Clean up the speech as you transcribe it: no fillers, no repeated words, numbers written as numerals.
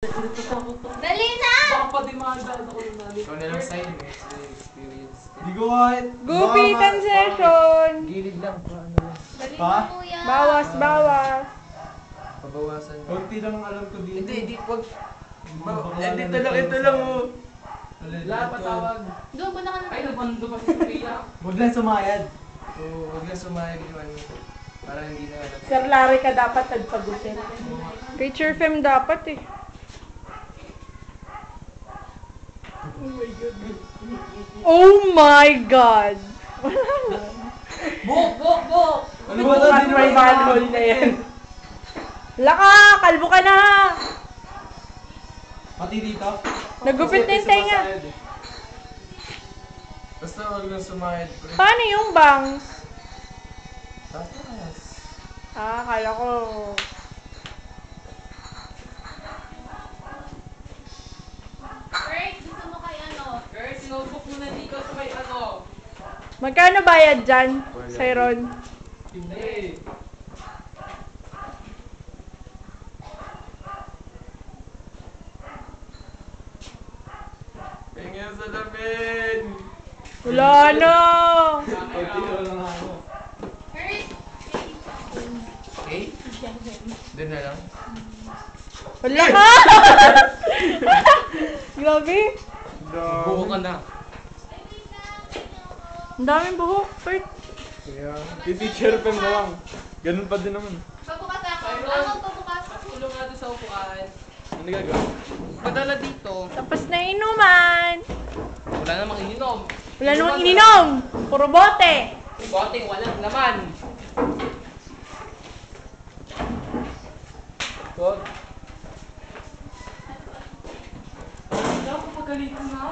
Dali na! Baka pa di makagdaan ako ng nalit. Ikaw na lang sa'yo, experience. Di ko kahit. Gupitan session! Gilid lang, paano lang. Dali Pa? na, kuya. Bawas, bawas. Pabawasan mo. Konti lang ang alam ko dito. Hindi, wag. Baka Ito lang, oh. Wala, patawag. Doon mo na ka na. Ay, nabando pa si Kuya. Huwag lang sumayad. Oo, wag lang sumayag yung ano. Para hindi na alam. Sir Larry ka dapat nagpagutin. Picture film dapat eh. Oh my God! Buk, buk, buk! Ano ba ito? Di May manhole na yan. Laka! Kalbo ka na! Pati dito? Nagupit na yung tenga. Basta wag lang sumayad. Paano yung bangs? Tatas. Ah, akala ko. Kurt, gusto mo kay ano? Kurt, sinubok mo na dito sa may ano. Magkano bayad dyan, Sayron? Hindi. Tingin sa lamin. Wala na! Konti lang ako. Kurt! Okay? Doon na lang. Wala ka! Grabe! Buko ka na. Ang daming buhok, Kurt. Kaya, teacher pen na lang. Ganun pa din naman. Pabukas ako. Ayun. Ako pabukas. Tulong nga doon sa upuan. Ano gagawin? Padala dito. Tapos na inuman. Wala namang ininom. Wala namang ininom. Puro bote. Boting walang laman. Wag. Wala ko pagalitan na.